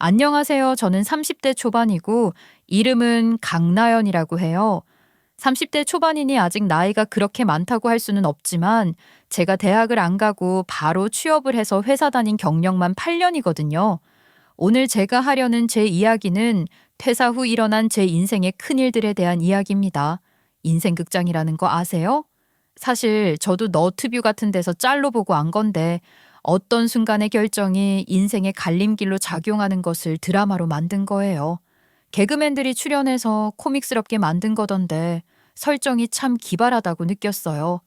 안녕하세요. 저는 30대 초반이고 이름은 강나연이라고 해요. 30대 초반이니 아직 나이가 그렇게 많다고 할 수는 없지만 제가 대학을 안 가고 바로 취업을 해서 회사 다닌 경력만 8년이거든요. 오늘 제가 하려는 제 이야기는 퇴사 후 일어난 제 인생의 큰일들에 대한 이야기입니다. 인생 극장이라는 거 아세요? 사실 저도 너튜브 같은 데서 짤로 보고 안 건데 어떤 순간의 결정이 인생의 갈림길로 작용하는 것을 드라마로 만든 거예요. 개그맨들이 출연해서 코믹스럽게 만든 거던데 설정이 참 기발하다고 느꼈어요.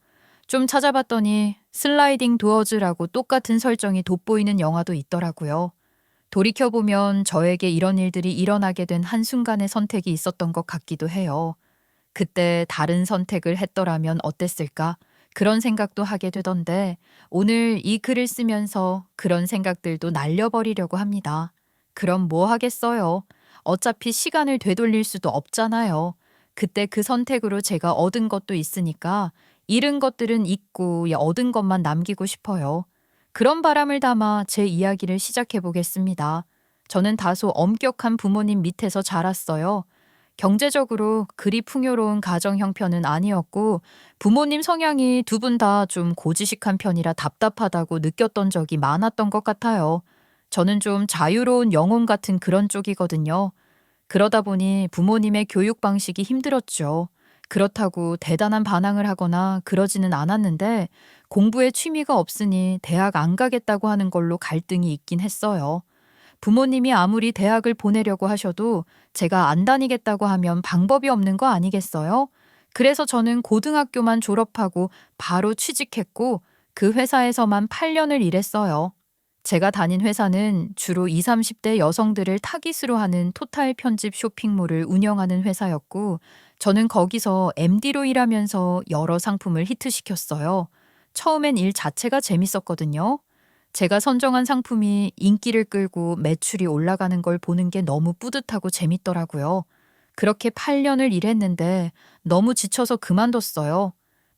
좀 찾아봤더니 슬라이딩 도어즈라고 똑같은 설정이 돋보이는 영화도 있더라고요. 돌이켜보면 저에게 이런 일들이 일어나게 된 한순간의 선택이 있었던 것 같기도 해요. 그때 다른 선택을 했더라면 어땠을까? 그런 생각도 하게 되던데 오늘 이 글을 쓰면서 그런 생각들도 날려버리려고 합니다. 그럼 뭐 하겠어요? 어차피 시간을 되돌릴 수도 없잖아요. 그때 그 선택으로 제가 얻은 것도 있으니까 잃은 것들은 잊고 얻은 것만 남기고 싶어요. 그런 바람을 담아 제 이야기를 시작해 보겠습니다. 저는 다소 엄격한 부모님 밑에서 자랐어요. 경제적으로 그리 풍요로운 가정 형편은 아니었고 부모님 성향이 두 분 다 좀 고지식한 편이라 답답하다고 느꼈던 적이 많았던 것 같아요. 저는 좀 자유로운 영혼 같은 그런 쪽이거든요. 그러다 보니 부모님의 교육 방식이 힘들었죠. 그렇다고 대단한 반항을 하거나 그러지는 않았는데 공부에 취미가 없으니 대학 안 가겠다고 하는 걸로 갈등이 있긴 했어요. 부모님이 아무리 대학을 보내려고 하셔도 제가 안 다니겠다고 하면 방법이 없는 거 아니겠어요? 그래서 저는 고등학교만 졸업하고 바로 취직했고 그 회사에서만 8년을 일했어요. 제가 다닌 회사는 주로 20, 30대 여성들을 타깃으로 하는 토탈 편집 쇼핑몰을 운영하는 회사였고 저는 거기서 MD로 일하면서 여러 상품을 히트시켰어요. 처음엔 일 자체가 재밌었거든요. 제가 선정한 상품이 인기를 끌고 매출이 올라가는 걸 보는 게 너무 뿌듯하고 재밌더라고요. 그렇게 8년을 일했는데 너무 지쳐서 그만뒀어요.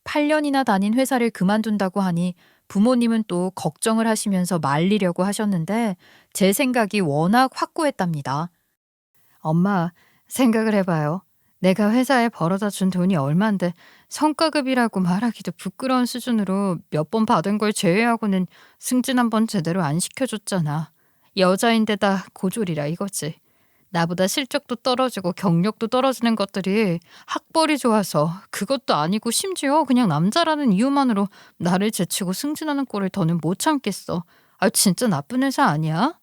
8년이나 다닌 회사를 그만둔다고 하니 부모님은 또 걱정을 하시면서 말리려고 하셨는데 제 생각이 워낙 확고했답니다. 엄마, 생각을 해봐요. 내가 회사에 벌어다 준 돈이 얼만데 성과급이라고 말하기도 부끄러운 수준으로 몇 번 받은 걸 제외하고는 승진 한 번 제대로 안 시켜줬잖아. 여자인데다 고졸이라 이거지. 나보다 실적도 떨어지고 경력도 떨어지는 것들이 학벌이 좋아서 그것도 아니고 심지어 그냥 남자라는 이유만으로 나를 제치고 승진하는 꼴을 더는 못 참겠어. 아, 진짜 나쁜 회사 아니야?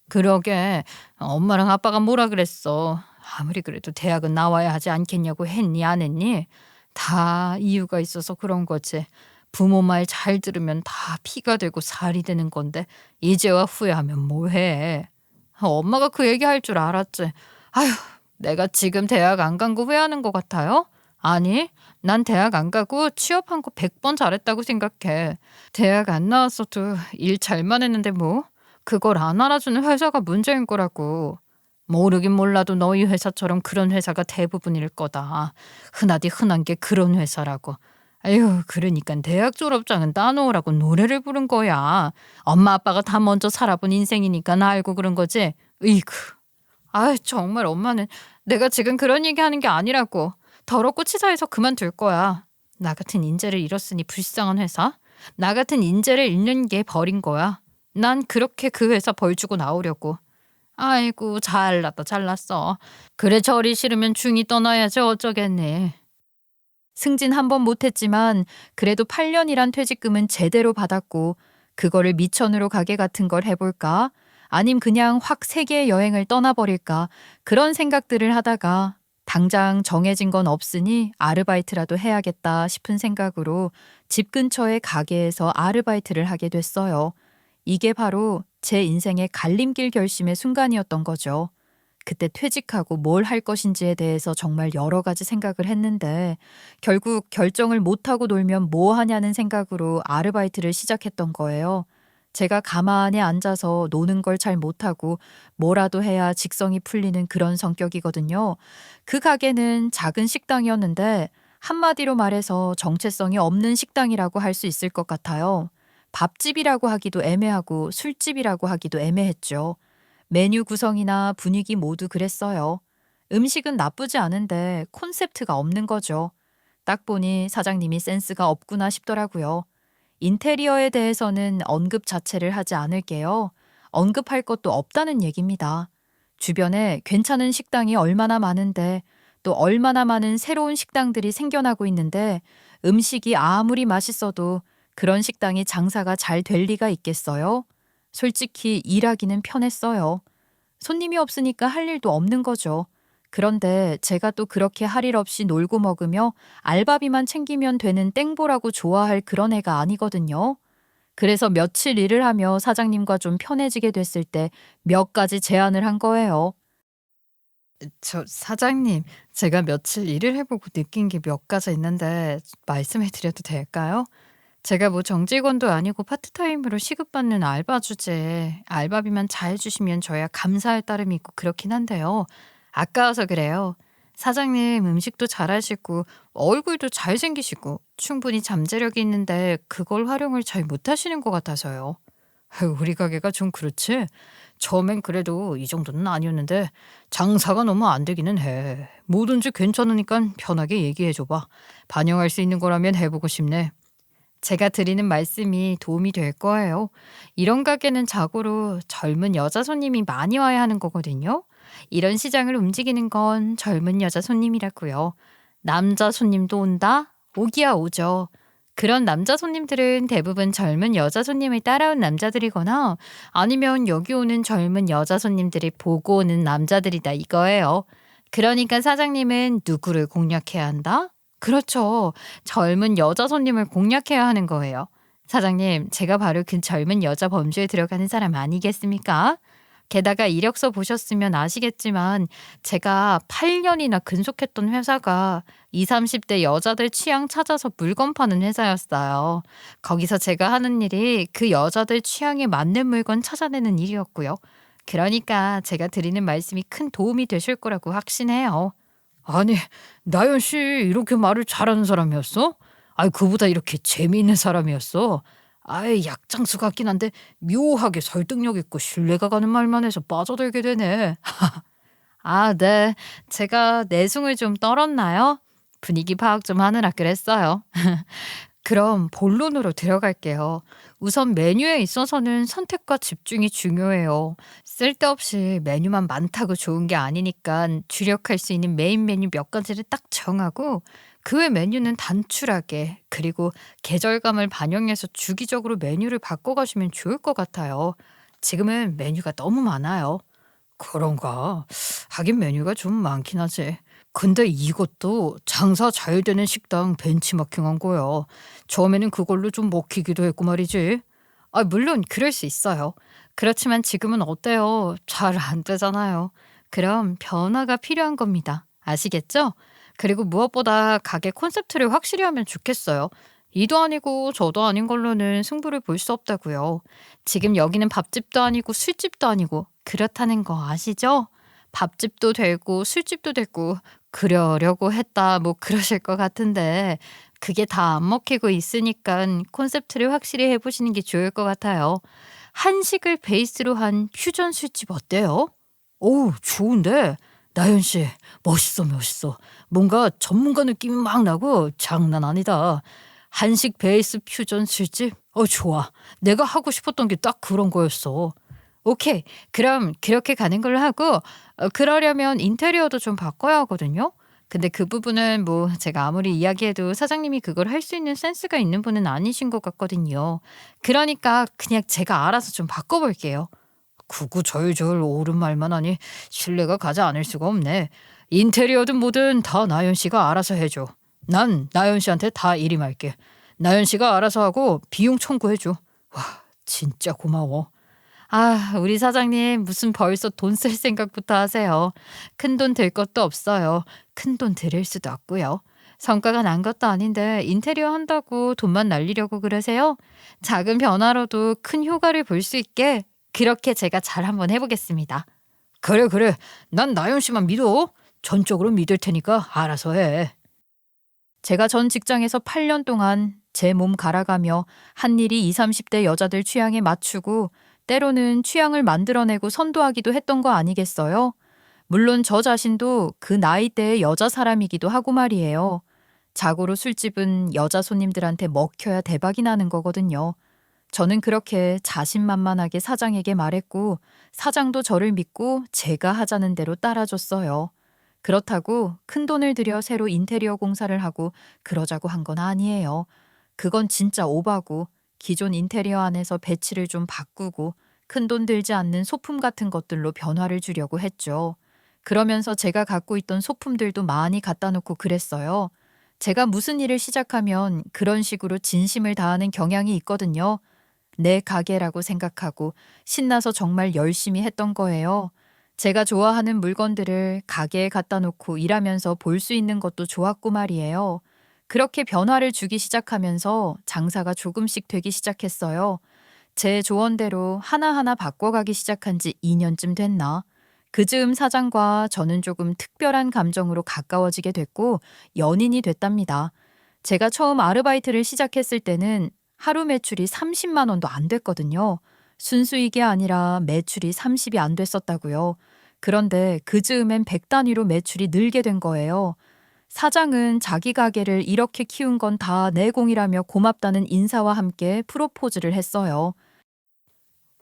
그러게. 엄마랑 아빠가 뭐라 그랬어. 아무리 그래도 대학은 나와야 하지 않겠냐고 했니 안 했니? 다 이유가 있어서 그런 거지. 부모 말 잘 들으면 다 피가 되고 살이 되는 건데 이제와 후회하면 뭐해. 엄마가 그 얘기할 줄 알았지. 아휴, 내가 지금 대학 안 간 거 후회하는 것 같아요? 아니, 난 대학 안 가고 취업한 거 100번 잘했다고 생각해. 대학 안 나왔어도 일 잘만 했는데 뭐. 그걸 안 알아주는 회사가 문제인 거라고. 모르긴 몰라도 너희 회사처럼 그런 회사가 대부분일 거다. 흔하디 흔한 게 그런 회사라고. 아휴, 그러니까 대학 졸업장은 따놓으라고 노래를 부른 거야. 엄마 아빠가 다 먼저 살아본 인생이니까 나 알고 그런 거지. 으이구. 아, 정말 엄마는 내가 지금 그런 얘기하는 게 아니라고. 더럽고 치사해서 그만둘 거야. 나 같은 인재를 잃었으니 불쌍한 회사? 나 같은 인재를 잃는 게 벌인 거야. 난 그렇게 그 회사 벌 주고 나오려고. 아이고, 잘났다 잘났어. 그래, 저리 싫으면 중이 떠나야지 어쩌겠니. 승진 한 번 못했지만 그래도 8년이란 퇴직금은 제대로 받았고 그거를 미천으로 가게 같은 걸 해볼까? 아님 그냥 확 세계 여행을 떠나버릴까? 그런 생각들을 하다가 당장 정해진 건 없으니 아르바이트라도 해야겠다 싶은 생각으로 집 근처의 가게에서 아르바이트를 하게 됐어요. 이게 바로 제 인생의 갈림길 결심의 순간이었던 거죠. 그때 퇴직하고 뭘 할 것인지에 대해서 정말 여러 가지 생각을 했는데 결국 결정을 못하고 놀면 뭐 하냐는 생각으로 아르바이트를 시작했던 거예요. 제가 가만히 앉아서 노는 걸 잘 못하고 뭐라도 해야 직성이 풀리는 그런 성격이거든요. 그 가게는 작은 식당이었는데 한마디로 말해서 정체성이 없는 식당이라고 할 수 있을 것 같아요. 밥집이라고 하기도 애매하고 술집이라고 하기도 애매했죠. 메뉴 구성이나 분위기 모두 그랬어요. 음식은 나쁘지 않은데 콘셉트가 없는 거죠. 딱 보니 사장님이 센스가 없구나 싶더라고요. 인테리어에 대해서는 언급 자체를 하지 않을게요. 언급할 것도 없다는 얘기입니다. 주변에 괜찮은 식당이 얼마나 많은데 또 얼마나 많은 새로운 식당들이 생겨나고 있는데 음식이 아무리 맛있어도 그런 식당이 장사가 잘 될 리가 있겠어요? 솔직히 일하기는 편했어요. 손님이 없으니까 할 일도 없는 거죠. 그런데 제가 또 그렇게 할 일 없이 놀고 먹으며 알바비만 챙기면 되는 땡보라고 좋아할 그런 애가 아니거든요. 그래서 며칠 일을 하며 사장님과 좀 편해지게 됐을 때 몇 가지 제안을 한 거예요. 저 사장님, 제가 며칠 일을 해보고 느낀 게 몇 가지 있는데 말씀해 드려도 될까요? 제가 뭐 정직원도 아니고 파트타임으로 시급받는 알바 주제에 알바비만 잘 주시면 저야 감사할 따름이 있고 그렇긴 한데요. 아까워서 그래요. 사장님 음식도 잘하시고 얼굴도 잘생기시고 충분히 잠재력이 있는데 그걸 활용을 잘 못하시는 것 같아서요. 아유, 우리 가게가 좀 그렇지? 처음엔 그래도 이 정도는 아니었는데 장사가 너무 안 되기는 해. 뭐든지 괜찮으니까 편하게 얘기해줘봐. 반영할 수 있는 거라면 해보고 싶네. 제가 드리는 말씀이 도움이 될 거예요. 이런 가게는 자고로 젊은 여자 손님이 많이 와야 하는 거거든요. 이런 시장을 움직이는 건 젊은 여자 손님이라고요. 남자 손님도 온다? 오기야 오죠. 그런 남자 손님들은 대부분 젊은 여자 손님을 따라온 남자들이거나 아니면 여기 오는 젊은 여자 손님들이 보고 오는 남자들이다 이거예요. 그러니까 사장님은 누구를 공략해야 한다? 그렇죠. 젊은 여자 손님을 공략해야 하는 거예요. 사장님, 제가 바로 그 젊은 여자 범주에 들어가는 사람 아니겠습니까? 게다가 이력서 보셨으면 아시겠지만 제가 8년이나 근속했던 회사가 20, 30대 여자들 취향 찾아서 물건 파는 회사였어요. 거기서 제가 하는 일이 그 여자들 취향에 맞는 물건 찾아내는 일이었고요. 그러니까 제가 드리는 말씀이 큰 도움이 되실 거라고 확신해요. 아니, 나연 씨 이렇게 말을 잘하는 사람이었어? 아이, 그보다 이렇게 재미있는 사람이었어. 아이, 약장수 같긴 한데 묘하게 설득력 있고 신뢰가 가는 말만 해서 빠져들게 되네. 아, 네. 제가 내숭을 좀 떨었나요? 분위기 파악 좀 하느라 그랬어요. 그럼 본론으로 들어갈게요. 우선 메뉴에 있어서는 선택과 집중이 중요해요. 쓸데없이 메뉴만 많다고 좋은 게 아니니까 주력할 수 있는 메인 메뉴 몇 가지를 딱 정하고 그 외 메뉴는 단출하게 그리고 계절감을 반영해서 주기적으로 메뉴를 바꿔가시면 좋을 것 같아요. 지금은 메뉴가 너무 많아요. 그런가? 하긴 메뉴가 좀 많긴 하지. 근데 이것도 장사 잘 되는 식당 벤치마킹한 거야. 처음에는 그걸로 좀 먹히기도 했고 말이지. 아, 물론 그럴 수 있어요. 그렇지만 지금은 어때요? 잘 안 되잖아요. 그럼 변화가 필요한 겁니다. 아시겠죠? 그리고 무엇보다 가게 콘셉트를 확실히 하면 좋겠어요. 이도 아니고 저도 아닌 걸로는 승부를 볼 수 없다고요. 지금 여기는 밥집도 아니고 술집도 아니고 그렇다는 거 아시죠? 밥집도 되고 술집도 되고 그러려고 했다 뭐 그러실 것 같은데 그게 다 안 먹히고 있으니까 콘셉트를 확실히 해보시는 게 좋을 것 같아요. 한식을 베이스로 한 퓨전 술집 어때요? 오, 좋은데? 나연 씨, 멋있어, 멋있어. 뭔가 전문가 느낌이 막 나고 장난 아니다. 한식 베이스 퓨전 술집? 좋아. 내가 하고 싶었던 게 딱 그런 거였어. 오케이. 그럼 그렇게 가는 걸로 하고 그러려면 인테리어도 좀 바꿔야 하거든요. 근데 그 부분은 뭐 제가 아무리 이야기해도 사장님이 그걸 할 수 있는 센스가 있는 분은 아니신 것 같거든요. 그러니까 그냥 제가 알아서 좀 바꿔볼게요. 구구절절 옳은 말만 하니 신뢰가 가지 않을 수가 없네. 인테리어든 뭐든 다 나연 씨가 알아서 해줘. 난 나연 씨한테 다 일임할게. 나연 씨가 알아서 하고 비용 청구해줘. 와, 진짜 고마워. 아, 우리 사장님 무슨 벌써 돈 쓸 생각부터 하세요. 큰돈 들 것도 없어요. 큰돈 들일 수도 없고요. 성과가 난 것도 아닌데 인테리어 한다고 돈만 날리려고 그러세요? 작은 변화로도 큰 효과를 볼 수 있게 그렇게 제가 잘 한번 해보겠습니다. 그래, 그래. 난 나연 씨만 믿어. 전적으로 믿을 테니까 알아서 해. 제가 전 직장에서 8년 동안 제 몸 갈아가며 한 일이 20, 30대 여자들 취향에 맞추고 때로는 취향을 만들어내고 선도하기도 했던 거 아니겠어요? 물론 저 자신도 그 나이대의 여자 사람이기도 하고 말이에요. 자고로 술집은 여자 손님들한테 먹혀야 대박이 나는 거거든요. 저는 그렇게 자신만만하게 사장에게 말했고, 사장도 저를 믿고 제가 하자는 대로 따라줬어요. 그렇다고 큰 돈을 들여 새로 인테리어 공사를 하고 그러자고 한 건 아니에요. 그건 진짜 오바고, 기존 인테리어 안에서 배치를 좀 바꾸고 큰 돈 들지 않는 소품 같은 것들로 변화를 주려고 했죠. 그러면서 제가 갖고 있던 소품들도 많이 갖다 놓고 그랬어요. 제가 무슨 일을 시작하면 그런 식으로 진심을 다하는 경향이 있거든요. 내 가게라고 생각하고 신나서 정말 열심히 했던 거예요. 제가 좋아하는 물건들을 가게에 갖다 놓고 일하면서 볼 수 있는 것도 좋았고 말이에요. 그렇게 변화를 주기 시작하면서 장사가 조금씩 되기 시작했어요. 제 조언대로 하나하나 바꿔가기 시작한 지 2년쯤 됐나? 그 즈음 사장과 저는 조금 특별한 감정으로 가까워지게 됐고 연인이 됐답니다. 제가 처음 아르바이트를 시작했을 때는 하루 매출이 30만 원도 안 됐거든요. 순수익이 아니라 매출이 30이 안 됐었다고요. 그런데 그 즈음엔 100 단위로 매출이 늘게 된 거예요. 사장은 자기 가게를 이렇게 키운 건 다 내 공이라며 고맙다는 인사와 함께 프로포즈를 했어요.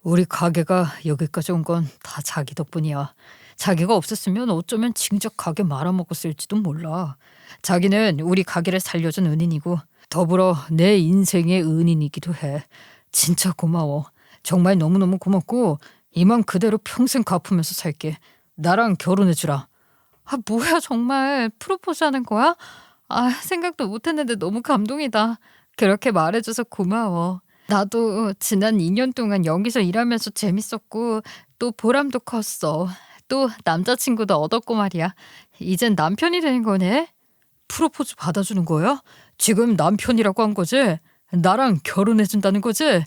우리 가게가 여기까지 온 건 다 자기 덕분이야. 자기가 없었으면 어쩌면 진작 가게 말아먹었을지도 몰라. 자기는 우리 가게를 살려준 은인이고 더불어 내 인생의 은인이기도 해. 진짜 고마워. 정말 너무너무 고맙고 이만 그대로 평생 갚으면서 살게. 나랑 결혼해주라. 아, 뭐야, 정말 프로포즈 하는 거야? 아, 생각도 못했는데 너무 감동이다. 그렇게 말해줘서 고마워. 나도 지난 2년 동안 여기서 일하면서 재밌었고 또 보람도 컸어. 또 남자친구도 얻었고 말이야. 이젠 남편이 되는 거네. 프로포즈 받아주는 거야? 지금 남편이라고 한 거지? 나랑 결혼해준다는 거지?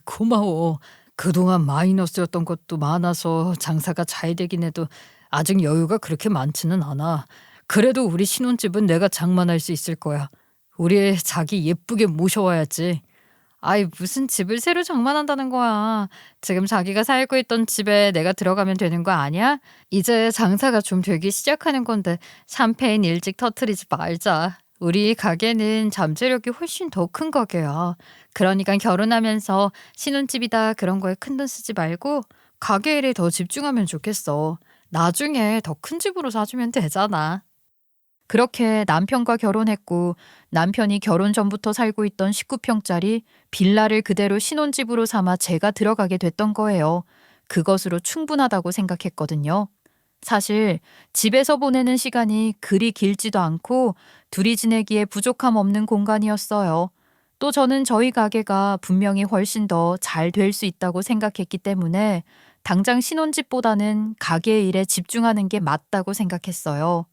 고마워. 그동안 마이너스였던 것도 많아서 장사가 잘 되긴 해도 아직 여유가 그렇게 많지는 않아. 그래도 우리 신혼집은 내가 장만할 수 있을 거야. 우리 자기 예쁘게 모셔와야지. 아이, 무슨 집을 새로 장만한다는 거야. 지금 자기가 살고 있던 집에 내가 들어가면 되는 거 아니야? 이제 장사가 좀 되기 시작하는 건데 샴페인 일찍 터트리지 말자. 우리 가게는 잠재력이 훨씬 더 큰 가게야. 그러니까 결혼하면서 신혼집이다 그런 거에 큰돈 쓰지 말고 가게 일에 더 집중하면 좋겠어. 나중에 더 큰 집으로 사주면 되잖아. 그렇게 남편과 결혼했고 남편이 결혼 전부터 살고 있던 19평짜리 빌라를 그대로 신혼집으로 삼아 제가 들어가게 됐던 거예요. 그것으로 충분하다고 생각했거든요. 사실 집에서 보내는 시간이 그리 길지도 않고 둘이 지내기에 부족함 없는 공간이었어요. 또 저는 저희 가게가 분명히 훨씬 더 잘 될 수 있다고 생각했기 때문에 당장 신혼집보다는 가게 일에 집중하는 게 맞다고 생각했어요.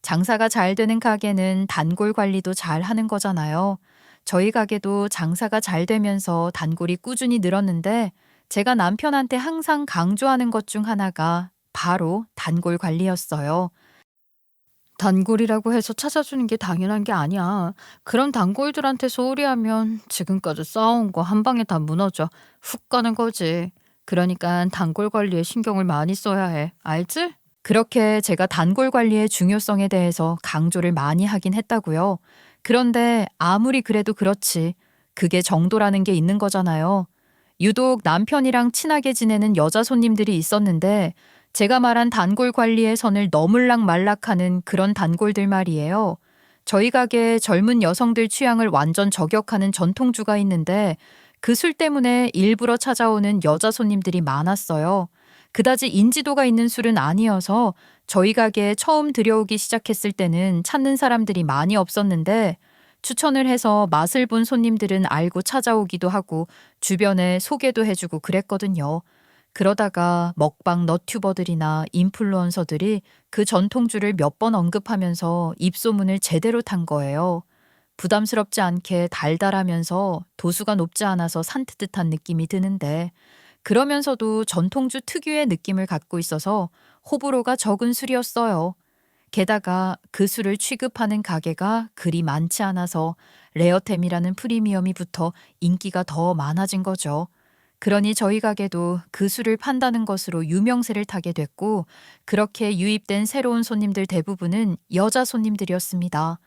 장사가 잘 되는 가게는 단골 관리도 잘 하는 거잖아요. 저희 가게도 장사가 잘 되면서 단골이 꾸준히 늘었는데 제가 남편한테 항상 강조하는 것 중 하나가 바로 단골 관리였어요. 단골이라고 해서 찾아주는 게 당연한 게 아니야. 그런 단골들한테 소홀히 하면 지금까지 쌓아온 거 한 방에 다 무너져 훅 가는 거지. 그러니까 단골 관리에 신경을 많이 써야 해. 알지? 그렇게 제가 단골 관리의 중요성에 대해서 강조를 많이 하긴 했다고요. 그런데 아무리 그래도 그렇지. 그게 정도라는 게 있는 거잖아요. 유독 남편이랑 친하게 지내는 여자 손님들이 있었는데 제가 말한 단골 관리의 선을 너물락 말락하는 그런 단골들 말이에요. 저희 가게에 젊은 여성들 취향을 완전 저격하는 전통주가 있는데 그 술 때문에 일부러 찾아오는 여자 손님들이 많았어요. 그다지 인지도가 있는 술은 아니어서 저희 가게에 처음 들여오기 시작했을 때는 찾는 사람들이 많이 없었는데 추천을 해서 맛을 본 손님들은 알고 찾아오기도 하고 주변에 소개도 해주고 그랬거든요. 그러다가 먹방 너튜버들이나 인플루언서들이 그 전통주를 몇 번 언급하면서 입소문을 제대로 탄 거예요. 부담스럽지 않게 달달하면서 도수가 높지 않아서 산뜻한 느낌이 드는데 그러면서도 전통주 특유의 느낌을 갖고 있어서 호불호가 적은 술이었어요. 게다가 그 술을 취급하는 가게가 그리 많지 않아서 레어템이라는 프리미엄이 붙어 인기가 더 많아진 거죠. 그러니 저희 가게도 그 수를 판다는 것으로 유명세를 타게 됐고, 그렇게 유입된 새로운 손님들 대부분은 여자 손님들이었습니다.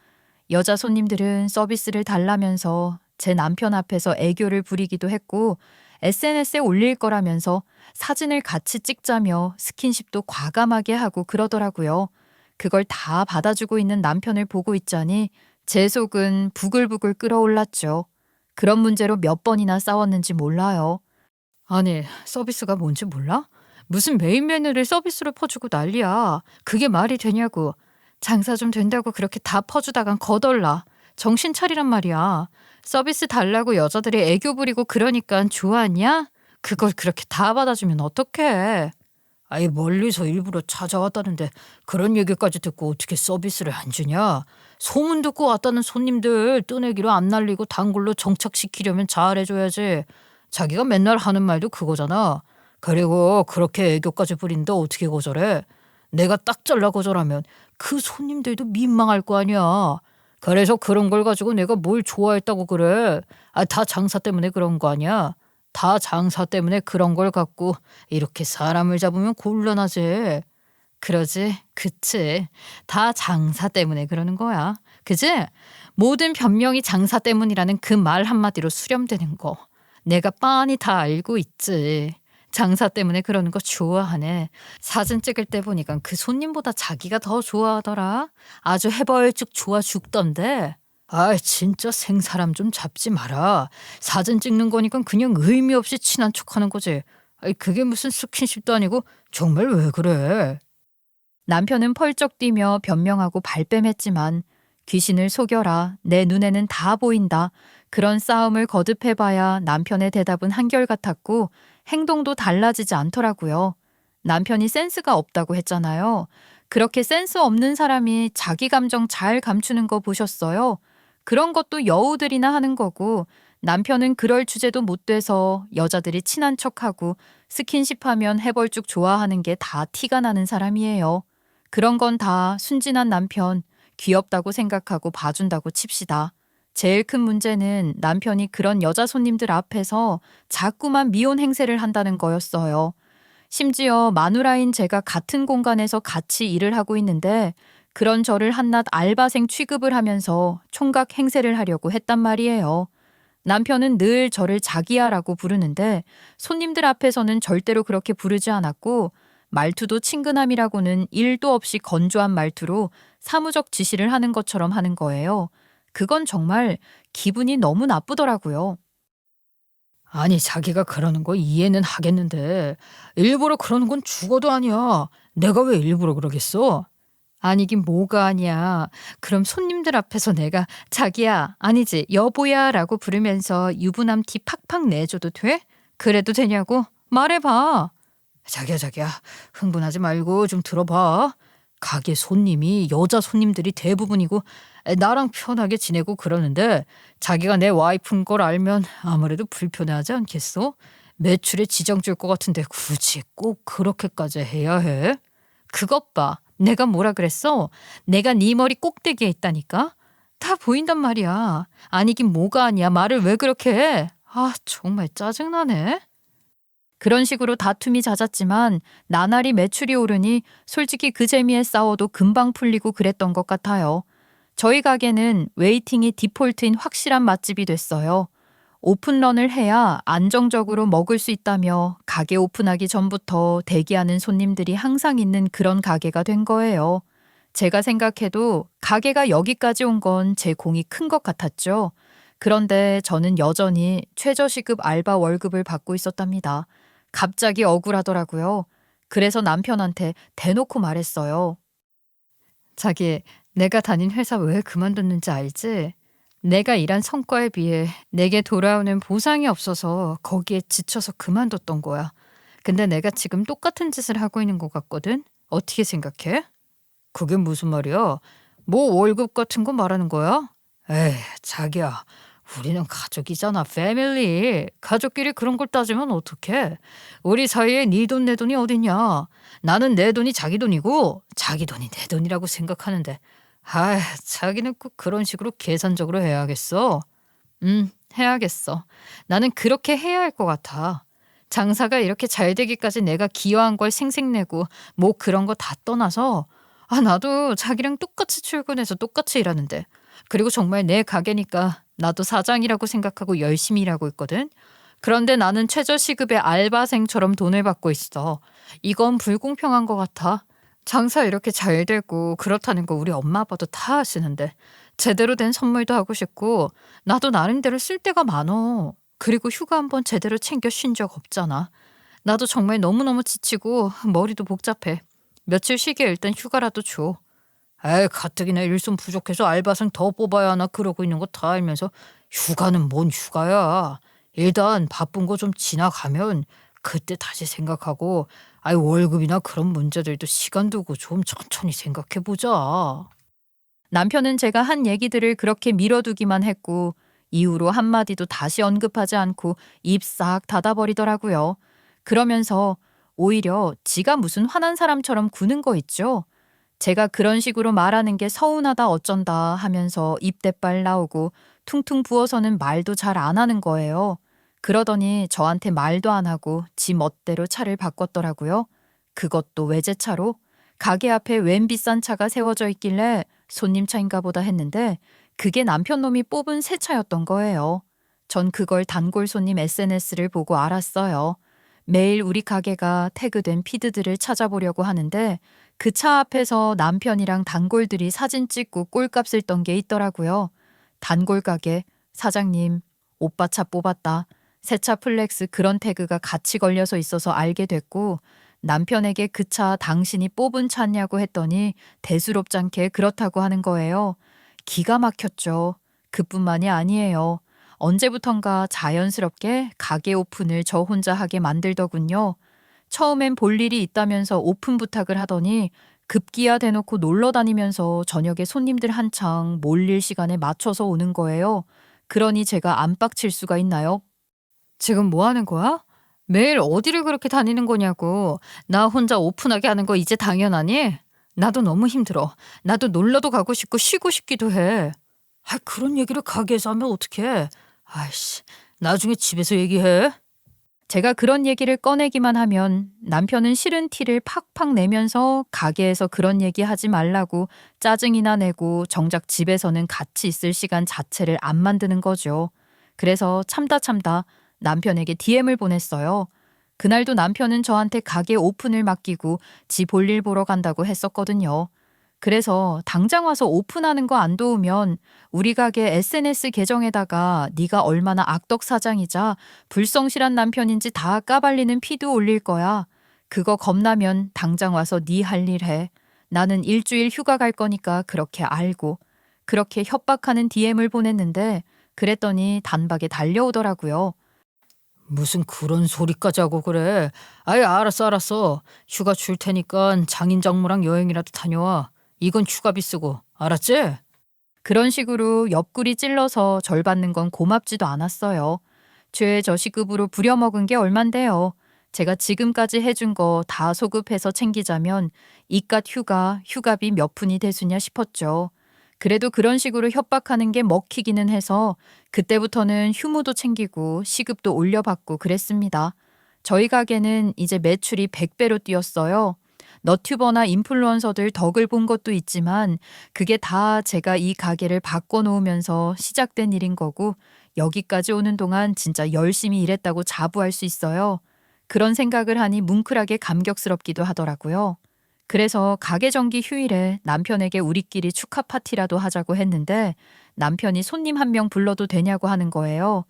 여자 손님들은 서비스를 달라면서 제 남편 앞에서 애교를 부리기도 했고, SNS에 올릴 거라면서 사진을 같이 찍자며 스킨십도 과감하게 하고 그러더라고요. 그걸 다 받아주고 있는 남편을 보고 있자니 제 속은 부글부글 끓어올랐죠. 그런 문제로 몇 번이나 싸웠는지 몰라요. 아니, 서비스가 뭔지 몰라? 무슨 메인 메뉴를 서비스로 퍼주고 난리야. 그게 말이 되냐고. 장사 좀 된다고 그렇게 다 퍼주다간 거덜나. 정신 차리란 말이야. 서비스 달라고 여자들이 애교 부리고 그러니까 좋아하냐? 그걸 그렇게 다 받아주면 어떡해. 아이, 멀리서 일부러 찾아왔다는데 그런 얘기까지 듣고 어떻게 서비스를 안 주냐? 소문 듣고 왔다는 손님들 뜨내기로 안 날리고 단골로 정착시키려면 잘해줘야지. 자기가 맨날 하는 말도 그거잖아. 그리고 그렇게 애교까지 부린다 어떻게 거절해? 내가 딱 잘라 거절하면 그 손님들도 민망할 거 아니야. 그래서 그런 걸 가지고 내가 뭘 좋아했다고 그래. 아, 다 장사 때문에 그런 거 아니야. 다 장사 때문에 그런 걸 갖고 이렇게 사람을 잡으면 곤란하지. 그러지, 그치. 다 장사 때문에 그러는 거야. 그지? 모든 변명이 장사 때문이라는 그 말 한마디로 수렴되는 거. 내가 빤히 다 알고 있지. 장사 때문에 그러는 거 좋아하네. 사진 찍을 때 보니까 그 손님보다 자기가 더 좋아하더라. 아주 해벌쭉 좋아 죽던데. 아, 진짜 생사람 좀 잡지 마라. 사진 찍는 거니까 그냥 의미 없이 친한 척하는 거지. 아이, 그게 무슨 스킨십도 아니고 정말 왜 그래? 남편은 펄쩍 뛰며 변명하고 발뺌했지만 귀신을 속여라. 내 눈에는 다 보인다. 그런 싸움을 거듭해봐야 남편의 대답은 한결같았고 행동도 달라지지 않더라고요. 남편이 센스가 없다고 했잖아요. 그렇게 센스 없는 사람이 자기 감정 잘 감추는 거 보셨어요? 그런 것도 여우들이나 하는 거고 남편은 그럴 주제도 못 돼서 여자들이 친한 척하고 스킨십하면 해벌쭉 좋아하는 게 다 티가 나는 사람이에요. 그런 건 다 순진한 남편, 귀엽다고 생각하고 봐준다고 칩시다. 제일 큰 문제는 남편이 그런 여자 손님들 앞에서 자꾸만 미혼 행세를 한다는 거였어요. 심지어 마누라인 제가 같은 공간에서 같이 일을 하고 있는데 그런 저를 한낱 알바생 취급을 하면서 총각 행세를 하려고 했단 말이에요. 남편은 늘 저를 자기야라고 부르는데 손님들 앞에서는 절대로 그렇게 부르지 않았고 말투도 친근함이라고는 1도 없이 건조한 말투로 사무적 지시를 하는 것처럼 하는 거예요. 그건 정말 기분이 너무 나쁘더라고요. 아니, 자기가 그러는 거 이해는 하겠는데 일부러 그러는 건 죽어도 아니야. 내가 왜 일부러 그러겠어? 아니긴 뭐가 아니야. 그럼 손님들 앞에서 내가 자기야, 아니지, 여보야 라고 부르면서 유부남 티 팍팍 내줘도 돼? 그래도 되냐고? 말해봐. 자기야, 흥분하지 말고 좀 들어봐. 가게 손님이 여자 손님들이 대부분이고 나랑 편하게 지내고 그러는데 자기가 내 와이프인 걸 알면 아무래도 불편해하지 않겠어? 매출에 지장 줄 것 같은데 굳이 꼭 그렇게까지 해야 해? 그것 봐. 내가 뭐라 그랬어? 내가 네 머리 꼭대기에 있다니까? 다 보인단 말이야. 아니긴 뭐가 아니야. 말을 왜 그렇게 해? 아, 정말 짜증나네. 그런 식으로 다툼이 잦았지만 나날이 매출이 오르니 솔직히 그 재미에 싸워도 금방 풀리고 그랬던 것 같아요. 저희 가게는 웨이팅이 디폴트인 확실한 맛집이 됐어요. 오픈런을 해야 안정적으로 먹을 수 있다며 가게 오픈하기 전부터 대기하는 손님들이 항상 있는 그런 가게가 된 거예요. 제가 생각해도 가게가 여기까지 온 건 제 공이 큰 것 같았죠. 그런데 저는 여전히 최저시급 알바 월급을 받고 있었답니다. 갑자기 억울하더라고요. 그래서 남편한테 대놓고 말했어요. 자기, 내가 다닌 회사 왜 그만뒀는지 알지? 내가 일한 성과에 비해 내게 돌아오는 보상이 없어서 거기에 지쳐서 그만뒀던 거야. 근데 내가 지금 똑같은 짓을 하고 있는 것 같거든? 어떻게 생각해? 그게 무슨 말이야? 뭐 월급 같은 거 말하는 거야? 에이, 자기야. 우리는 가족이잖아, 패밀리. 가족끼리 그런 걸 따지면 어떡해? 우리 사이에 네 돈 내 돈이 어딨냐? 나는 내 돈이 자기 돈이고 자기 돈이 내 돈이라고 생각하는데 아, 자기는 꼭 그런 식으로 계산적으로 해야겠어? 해야겠어. 나는 그렇게 해야 할 것 같아. 장사가 이렇게 잘 되기까지 내가 기여한 걸 생색내고 뭐 그런 거 다 떠나서 나도 자기랑 똑같이 출근해서 똑같이 일하는데 그리고 정말 내 가게니까 나도 사장이라고 생각하고 열심히 일하고 있거든. 그런데 나는 최저시급의 알바생처럼 돈을 받고 있어. 이건 불공평한 것 같아. 장사 이렇게 잘 되고 그렇다는 거 우리 엄마 아빠도 다 아시는데 제대로 된 선물도 하고 싶고 나도 나름대로 쓸 데가 많어. 그리고 휴가 한번 제대로 챙겨 쉰 적 없잖아. 나도 정말 너무너무 지치고 머리도 복잡해. 며칠 쉬게 일단 휴가라도 줘. 에이, 가뜩이나 일손 부족해서 알바생 더 뽑아야 하나 그러고 있는 거 다 알면서 휴가는 뭔 휴가야. 일단 바쁜 거 좀 지나가면 그때 다시 생각하고 월급이나 그런 문제들도 시간 두고 좀 천천히 생각해 보자. 남편은 제가 한 얘기들을 그렇게 미뤄두기만 했고 이후로 한마디도 다시 언급하지 않고 입 싹 닫아버리더라고요. 그러면서 오히려 지가 무슨 화난 사람처럼 구는 거 있죠. 제가 그런 식으로 말하는 게 서운하다 어쩐다 하면서 입대빨 나오고 퉁퉁 부어서는 말도 잘 안 하는 거예요. 그러더니 저한테 말도 안 하고 지 멋대로 차를 바꿨더라고요. 그것도 외제차로. 가게 앞에 웬 비싼 차가 세워져 있길래 손님 차인가 보다 했는데 그게 남편 놈이 뽑은 새 차였던 거예요. 전 그걸 단골 손님 SNS를 보고 알았어요. 매일 우리 가게가 태그된 피드들을 찾아보려고 하는데 그 차 앞에서 남편이랑 단골들이 사진 찍고 꼴값을 떤 게 있더라고요. 단골 가게, 사장님, 오빠 차 뽑았다. 새 차 플렉스 그런 태그가 같이 걸려서 있어서 알게 됐고 남편에게 그 차 당신이 뽑은 차냐고 했더니 대수롭지 않게 그렇다고 하는 거예요. 기가 막혔죠. 그뿐만이 아니에요. 언제부턴가 자연스럽게 가게 오픈을 저 혼자 하게 만들더군요. 처음엔 볼 일이 있다면서 오픈 부탁을 하더니 급기야 대놓고 놀러 다니면서 저녁에 손님들 한창 몰릴 시간에 맞춰서 오는 거예요. 그러니 제가 안 빡칠 수가 있나요? 지금 뭐 하는 거야? 매일 어디를 그렇게 다니는 거냐고. 나 혼자 오픈하게 하는 거 이제 당연하니? 나도 너무 힘들어. 나도 놀러도 가고 싶고 쉬고 싶기도 해. 그런 얘기를 가게에서 하면 어떡해. 아이씨, 나중에 집에서 얘기해. 제가 그런 얘기를 꺼내기만 하면 남편은 싫은 티를 팍팍 내면서 가게에서 그런 얘기 하지 말라고 짜증이나 내고 정작 집에서는 같이 있을 시간 자체를 안 만드는 거죠. 그래서 참다 남편에게 DM을 보냈어요. 그날도 남편은 저한테 가게 오픈을 맡기고 지 볼일 보러 간다고 했었거든요. 그래서 당장 와서 오픈하는 거 안 도우면 우리 가게 SNS 계정에다가 네가 얼마나 악덕 사장이자 불성실한 남편인지 다 까발리는 피드 올릴 거야. 그거 겁나면 당장 와서 네 할 일 해. 나는 일주일 휴가 갈 거니까 그렇게 알고. 그렇게 협박하는 DM을 보냈는데 그랬더니 단박에 달려오더라고요. 무슨 그런 소리까지 하고 그래. 알았어. 휴가 줄 테니까 장인장모랑 여행이라도 다녀와. 이건 휴가비 쓰고. 알았지? 그런 식으로 옆구리 찔러서 절 받는 건 고맙지도 않았어요. 최저시급으로 부려먹은 게 얼만데요. 제가 지금까지 해준 거 다 소급해서 챙기자면 이깟 휴가비 몇 푼이 대수냐 싶었죠. 그래도 그런 식으로 협박하는 게 먹히기는 해서 그때부터는 휴무도 챙기고 시급도 올려받고 그랬습니다. 저희 가게는 이제 매출이 100배로 뛰었어요. 너튜버나 인플루언서들 덕을 본 것도 있지만 그게 다 제가 이 가게를 바꿔놓으면서 시작된 일인 거고 여기까지 오는 동안 진짜 열심히 일했다고 자부할 수 있어요. 그런 생각을 하니 뭉클하게 감격스럽기도 하더라고요. 그래서 가게 정기 휴일에 남편에게 우리끼리 축하 파티라도 하자고 했는데 남편이 손님 한 명 불러도 되냐고 하는 거예요.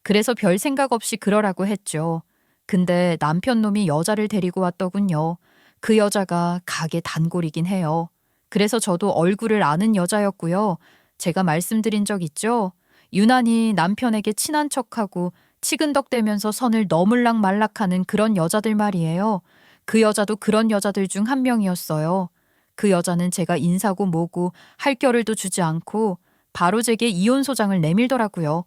그래서 별 생각 없이 그러라고 했죠. 근데 남편 놈이 여자를 데리고 왔더군요. 그 여자가 가게 단골이긴 해요. 그래서 저도 얼굴을 아는 여자였고요. 제가 말씀드린 적 있죠? 유난히 남편에게 친한 척하고 치근덕대면서 선을 넘을락 말락하는 그런 여자들 말이에요. 그 여자도 그런 여자들 중 한 명이었어요. 그 여자는 제가 인사고 뭐고 할 겨를도 주지 않고 바로 제게 이혼 소장을 내밀더라고요.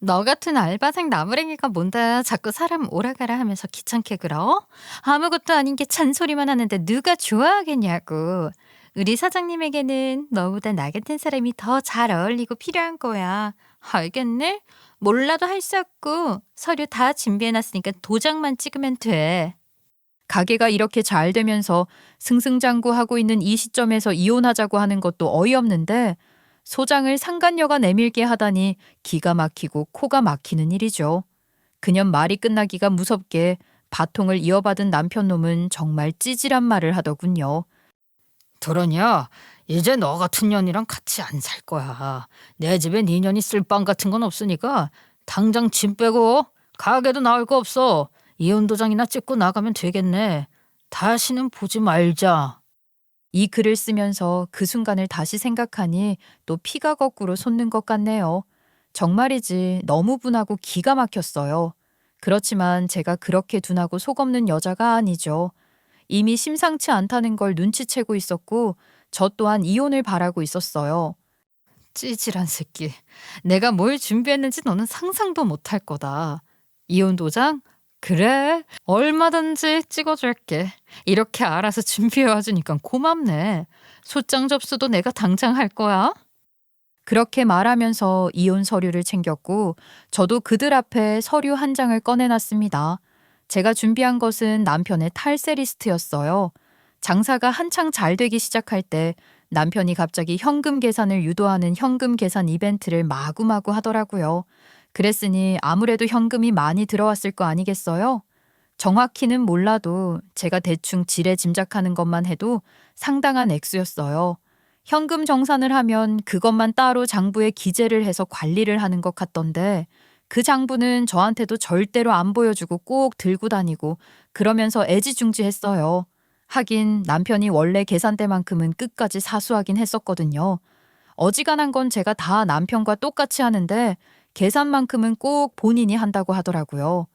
너 같은 알바생 나무랭이가 뭔데 자꾸 사람 오라가라 하면서 귀찮게 굴어? 아무것도 아닌 게 잔소리만 하는데 누가 좋아하겠냐고. 우리 사장님에게는 너보다 나 같은 사람이 더 잘 어울리고 필요한 거야. 알겠네? 몰라도 할 수 없고 서류 다 준비해놨으니까 도장만 찍으면 돼. 가게가 이렇게 잘 되면서 승승장구하고 있는 이 시점에서 이혼하자고 하는 것도 어이없는데 소장을 상간녀가 내밀게 하다니 기가 막히고 코가 막히는 일이죠. 그년 말이 끝나기가 무섭게 바통을 이어받은 남편 놈은 정말 찌질한 말을 하더군요. 들었냐? 이제 너 같은 년이랑 같이 안 살 거야. 내 집에 네 년이 쓸 빵 같은 건 없으니까 당장 짐 빼고 가게도 나올 거 없어. 이혼 도장이나 찍고 나가면 되겠네. 다시는 보지 말자. 이 글을 쓰면서 그 순간을 다시 생각하니 또 피가 거꾸로 솟는 것 같네요. 정말이지 너무 분하고 기가 막혔어요. 그렇지만 제가 그렇게 둔하고 속 없는 여자가 아니죠. 이미 심상치 않다는 걸 눈치채고 있었고 저 또한 이혼을 바라고 있었어요. 찌질한 새끼. 내가 뭘 준비했는지 너는 상상도 못할 거다. 이혼 도장? 그래, 얼마든지 찍어줄게. 이렇게 알아서 준비해와주니까 고맙네. 소장 접수도 내가 당장 할 거야. 그렇게 말하면서 이혼 서류를 챙겼고 저도 그들 앞에 서류 한 장을 꺼내놨습니다. 제가 준비한 것은 남편의 탈세 리스트였어요. 장사가 한창 잘 되기 시작할 때 남편이 갑자기 현금 계산을 유도하는 현금 계산 이벤트를 마구마구 하더라고요. 그랬으니 아무래도 현금이 많이 들어왔을 거 아니겠어요? 정확히는 몰라도 제가 대충 지레 짐작하는 것만 해도 상당한 액수였어요. 현금 정산을 하면 그것만 따로 장부에 기재를 해서 관리를 하는 것 같던데 그 장부는 저한테도 절대로 안 보여주고 꼭 들고 다니고 그러면서 애지중지했어요. 하긴 남편이 원래 계산대만큼은 끝까지 사수하긴 했었거든요. 어지간한 건 제가 다 남편과 똑같이 하는데 계산만큼은 꼭 본인이 한다고 하더라고요.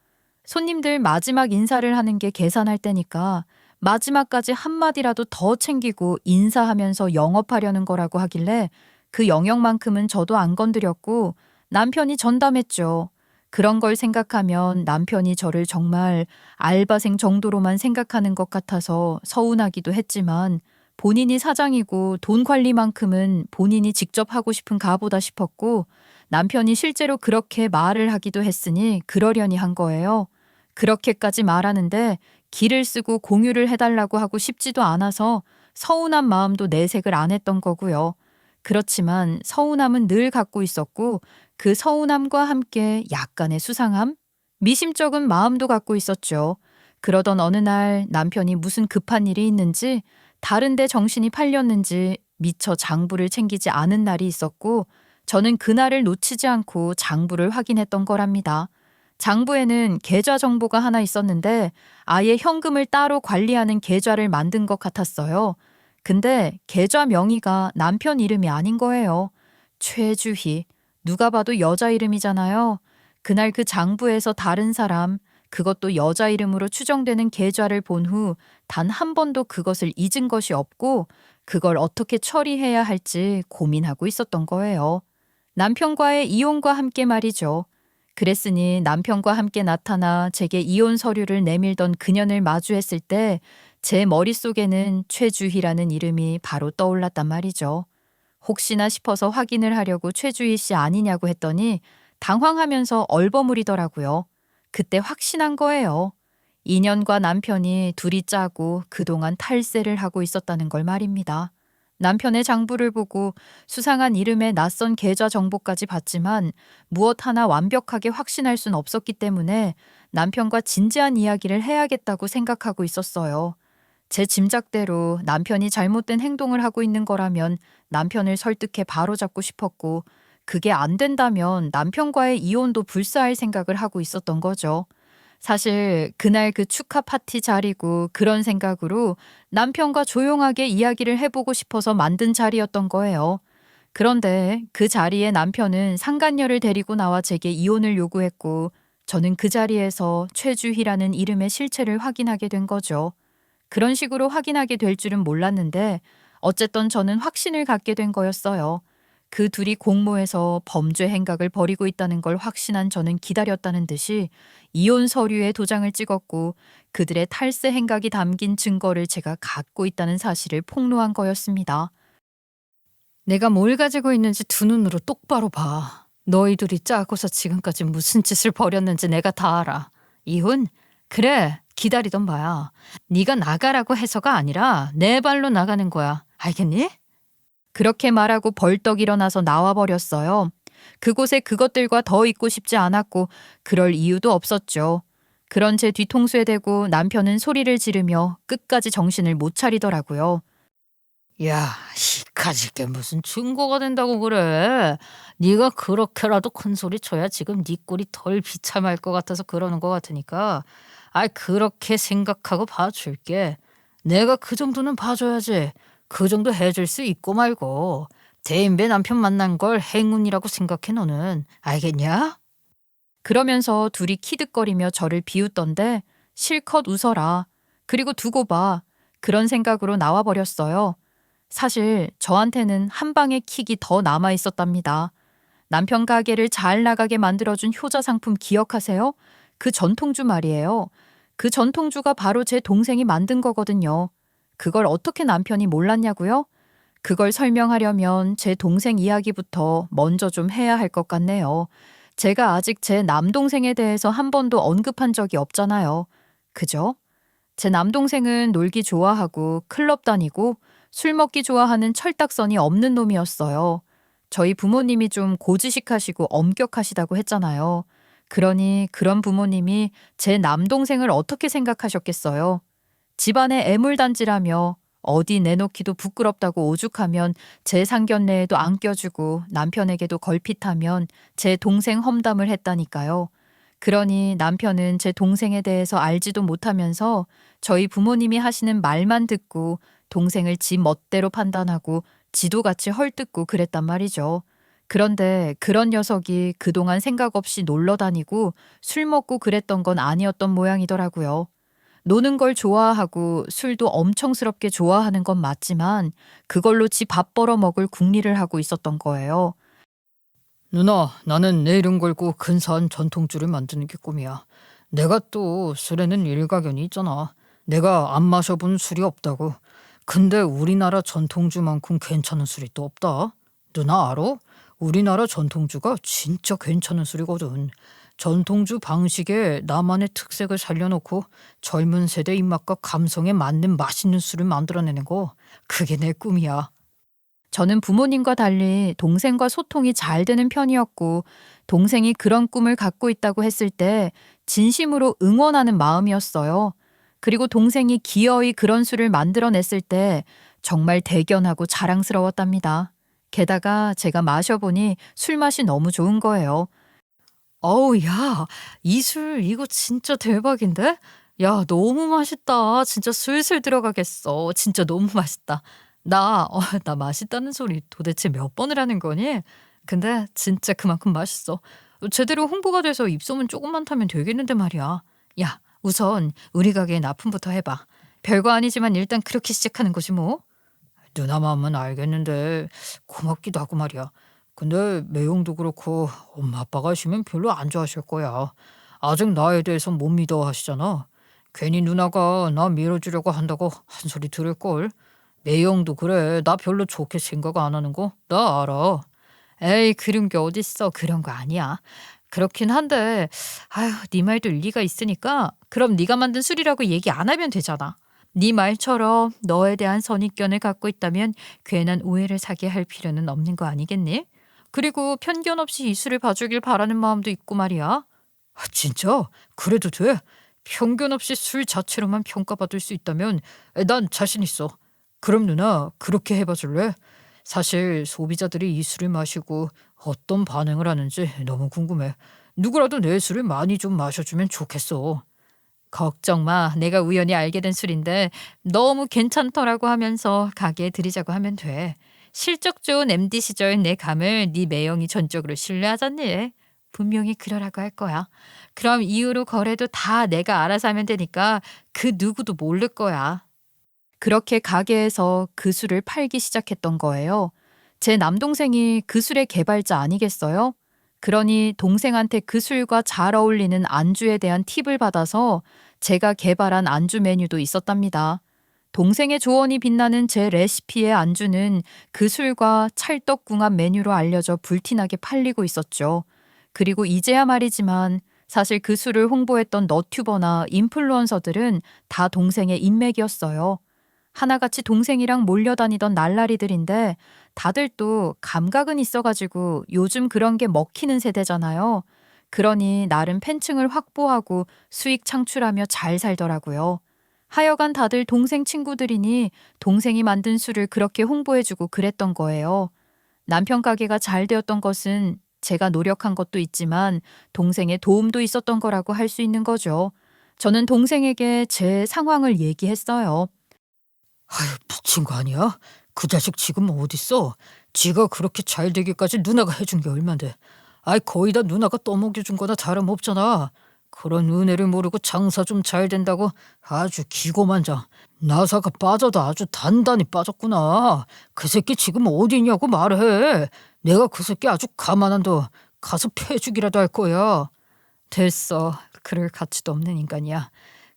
손님들 마지막 인사를 하는 게 계산할 때니까 마지막까지 한마디라도 더 챙기고 인사하면서 영업하려는 거라고 하길래 그 영역만큼은 저도 안 건드렸고 남편이 전담했죠. 그런 걸 생각하면 남편이 저를 정말 알바생 정도로만 생각하는 것 같아서 서운하기도 했지만 본인이 사장이고 돈 관리만큼은 본인이 직접 하고 싶은 가보다 싶었고 남편이 실제로 그렇게 말을 하기도 했으니 그러려니 한 거예요. 그렇게까지 말하는데 기를 쓰고 공유를 해달라고 하고 싶지도 않아서 서운한 마음도 내색을 안 했던 거고요. 그렇지만 서운함은 늘 갖고 있었고 그 서운함과 함께 약간의 수상함? 미심쩍은 마음도 갖고 있었죠. 그러던 어느 날 남편이 무슨 급한 일이 있는지 다른 데 정신이 팔렸는지 미처 장부를 챙기지 않은 날이 있었고 저는 그날을 놓치지 않고 장부를 확인했던 거랍니다. 장부에는 계좌 정보가 하나 있었는데 아예 현금을 따로 관리하는 계좌를 만든 것 같았어요. 근데 계좌 명의가 남편 이름이 아닌 거예요. 최주희. 누가 봐도 여자 이름이잖아요. 그날 그 장부에서 다른 사람, 그것도 여자 이름으로 추정되는 계좌를 본 후 단 한 번도 그것을 잊은 것이 없고 그걸 어떻게 처리해야 할지 고민하고 있었던 거예요. 남편과의 이혼과 함께 말이죠. 그랬으니 남편과 함께 나타나 제게 이혼 서류를 내밀던 그년을 마주했을 때 제 머릿속에는 최주희라는 이름이 바로 떠올랐단 말이죠. 혹시나 싶어서 확인을 하려고 최주희 씨 아니냐고 했더니 당황하면서 얼버무리더라고요. 그때 확신한 거예요. 인연과 남편이 둘이 짜고 그동안 탈세를 하고 있었다는 걸 말입니다. 남편의 장부를 보고 수상한 이름의 낯선 계좌 정보까지 봤지만 무엇 하나 완벽하게 확신할 순 없었기 때문에 남편과 진지한 이야기를 해야겠다고 생각하고 있었어요. 제 짐작대로 남편이 잘못된 행동을 하고 있는 거라면 남편을 설득해 바로잡고 싶었고 그게 안 된다면 남편과의 이혼도 불사할 생각을 하고 있었던 거죠. 사실 그날 그 축하 파티 자리고 그런 생각으로 남편과 조용하게 이야기를 해보고 싶어서 만든 자리였던 거예요. 그런데 그 자리에 남편은 상간녀를 데리고 나와 제게 이혼을 요구했고 저는 그 자리에서 최주희라는 이름의 실체를 확인하게 된 거죠. 그런 식으로 확인하게 될 줄은 몰랐는데 어쨌든 저는 확신을 갖게 된 거였어요. 그 둘이 공모해서 범죄 행각을 벌이고 있다는 걸 확신한 저는 기다렸다는 듯이 이혼 서류에 도장을 찍었고 그들의 탈세 행각이 담긴 증거를 제가 갖고 있다는 사실을 폭로한 거였습니다. 내가 뭘 가지고 있는지 두 눈으로 똑바로 봐. 너희들이 짜고서 지금까지 무슨 짓을 벌였는지 내가 다 알아. 이혼? 그래, 기다리던 바야. 네가 나가라고 해서가 아니라 내 발로 나가는 거야. 알겠니? 그렇게 말하고 벌떡 일어나서 나와버렸어요. 그곳에 그것들과 더 있고 싶지 않았고 그럴 이유도 없었죠. 그런 제 뒤통수에 대고 남편은 소리를 지르며 끝까지 정신을 못 차리더라고요. 야, 이까짓 게 무슨 증거가 된다고 그래. 네가 그렇게라도 큰 소리 쳐야 지금 네 꼴이 덜 비참할 것 같아서 그러는 것 같으니까 그렇게 생각하고 봐줄게. 내가 그 정도는 봐줘야지. 그 정도 해줄 수 있고 말고 대인배 남편 만난 걸 행운이라고 생각해 너는. 알겠냐? 그러면서 둘이 키득거리며 저를 비웃던데 실컷 웃어라. 그리고 두고 봐. 그런 생각으로 나와버렸어요. 사실 저한테는 한 방의 킥이 더 남아 있었답니다. 남편 가게를 잘 나가게 만들어준 효자 상품 기억하세요? 그 전통주 말이에요. 그 전통주가 바로 제 동생이 만든 거거든요. 그걸 어떻게 남편이 몰랐냐고요? 그걸 설명하려면 제 동생 이야기부터 먼저 좀 해야 할 것 같네요. 제가 아직 제 남동생에 대해서 한 번도 언급한 적이 없잖아요. 그죠? 제 남동생은 놀기 좋아하고 클럽 다니고 술 먹기 좋아하는 철딱선이 없는 놈이었어요. 저희 부모님이 좀 고지식하시고 엄격하시다고 했잖아요. 그러니 그런 부모님이 제 남동생을 어떻게 생각하셨겠어요? 집안의 애물단지라며 어디 내놓기도 부끄럽다고 오죽하면 제 상견례에도 안 껴주고 남편에게도 걸핏하면 제 동생 험담을 했다니까요. 그러니 남편은 제 동생에 대해서 알지도 못하면서 저희 부모님이 하시는 말만 듣고 동생을 지 멋대로 판단하고 지도같이 헐뜯고 그랬단 말이죠. 그런데 그런 녀석이 그동안 생각 없이 놀러 다니고 술 먹고 그랬던 건 아니었던 모양이더라고요. 노는 걸 좋아하고 술도 엄청스럽게 좋아하는 건 맞지만 그걸로 지 밥 벌어 먹을 궁리를 하고 있었던 거예요. 누나, 나는 내 이름 걸고 근사한 전통주를 만드는 게 꿈이야. 내가 또 술에는 일가견이 있잖아. 내가 안 마셔본 술이 없다고. 근데 우리나라 전통주만큼 괜찮은 술이 또 없다. 누나 알아? 우리나라 전통주가 진짜 괜찮은 술이거든. 전통주 방식에 나만의 특색을 살려놓고 젊은 세대 입맛과 감성에 맞는 맛있는 술을 만들어내는 거. 그게 내 꿈이야. 저는 부모님과 달리 동생과 소통이 잘 되는 편이었고 동생이 그런 꿈을 갖고 있다고 했을 때 진심으로 응원하는 마음이었어요. 그리고 동생이 기어이 그런 술을 만들어냈을 때 정말 대견하고 자랑스러웠답니다. 게다가 제가 마셔보니 술 맛이 너무 좋은 거예요. 어우, 야, 이 술 이거 진짜 대박인데? 야, 너무 맛있다. 진짜 술술 들어가겠어. 진짜 너무 맛있다. 나 맛있다는 소리 도대체 몇 번을 하는 거니? 근데 진짜 그만큼 맛있어. 제대로 홍보가 돼서 입소문 조금만 타면 되겠는데 말이야. 야, 우선 우리 가게에 납품부터 해봐. 별거 아니지만 일단 그렇게 시작하는 거지 뭐. 누나 마음은 알겠는데 고맙기도 하고 말이야. 근데 매형도 그렇고 엄마 아빠가 하시면 별로 안 좋아하실 거야. 아직 나에 대해서 못 믿어 하시잖아. 괜히 누나가 나 밀어주려고 한다고 한 소리 들을걸. 매형도 그래. 나 별로 좋게 생각 안 하는 거 나 알아. 에이, 그런 게 어딨어. 그런 거 아니야. 그렇긴 한데 아휴, 네 말도 일리가 있으니까 그럼 네가 만든 술이라고 얘기 안 하면 되잖아. 네 말처럼 너에 대한 선입견을 갖고 있다면 괜한 오해를 사게 할 필요는 없는 거 아니겠니? 그리고 편견 없이 이 술을 봐주길 바라는 마음도 있고 말이야. 진짜? 그래도 돼? 편견 없이 술 자체로만 평가받을 수 있다면 난 자신 있어. 그럼 누나 그렇게 해봐 줄래? 사실 소비자들이 이 술을 마시고 어떤 반응을 하는지 너무 궁금해. 누구라도 내 술을 많이 좀 마셔주면 좋겠어. 걱정 마. 내가 우연히 알게 된 술인데 너무 괜찮더라고 하면서 가게에 들이자고 하면 돼. 실적 좋은 MD 시절 내 감을 네 매형이 전적으로 신뢰하잖니. 분명히 그러라고 할 거야. 그럼 이후로 거래도 다 내가 알아서 하면 되니까 그 누구도 모를 거야. 그렇게 가게에서 그 술을 팔기 시작했던 거예요. 제 남동생이 그 술의 개발자 아니겠어요? 그러니 동생한테 그 술과 잘 어울리는 안주에 대한 팁을 받아서 제가 개발한 안주 메뉴도 있었답니다. 동생의 조언이 빛나는 제 레시피의 안주는 그 술과 찰떡궁합 메뉴로 알려져 불티나게 팔리고 있었죠. 그리고 이제야 말이지만 사실 그 술을 홍보했던 너튜버나 인플루언서들은 다 동생의 인맥이었어요. 하나같이 동생이랑 몰려다니던 날라리들인데 다들 또 감각은 있어가지고 요즘 그런 게 먹히는 세대잖아요. 그러니 나름 팬층을 확보하고 수익 창출하며 잘 살더라고요. 하여간 다들 동생 친구들이니 동생이 만든 술을 그렇게 홍보해주고 그랬던 거예요. 남편 가게가 잘 되었던 것은 제가 노력한 것도 있지만 동생의 도움도 있었던 거라고 할 수 있는 거죠. 저는 동생에게 제 상황을 얘기했어요. 아유, 미친 거 아니야? 그 자식 지금 어딨어? 지가 그렇게 잘 되기까지 누나가 해준 게 얼만데. 아이, 거의 다 누나가 떠먹여준 거나 다름없잖아. 그런 은혜를 모르고 장사 좀 잘 된다고 아주 기고만장. 나사가 빠져도 아주 단단히 빠졌구나. 그 새끼 지금 어디 있냐고 말해. 내가 그 새끼 아주 가만 안 둬. 가서 패주기라도 할 거야. 됐어. 그럴 가치도 없는 인간이야.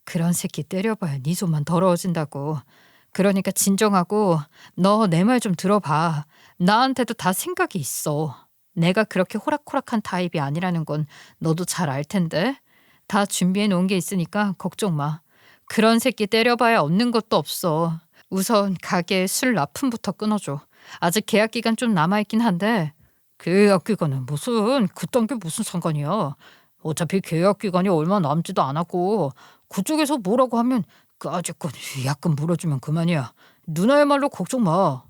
그런 새끼 때려봐야 네 손만 더러워진다고. 그러니까 진정하고 너 내 말 좀 들어봐. 나한테도 다 생각이 있어. 내가 그렇게 호락호락한 타입이 아니라는 건 너도 잘 알 텐데. 다 준비해 놓은 게 있으니까 걱정 마. 그런 새끼 때려봐야 얻는 것도 없어. 우선 가게 술 납품부터 끊어줘. 아직 계약 기간 좀 남아있긴 한데. 계약 기간은 무슨 그딴 게 무슨 상관이야. 어차피 계약 기간이 얼마 남지도 않았고 그쪽에서 뭐라고 하면 까짓건 약간 물어주면 그만이야. 누나의 말로 걱정 마.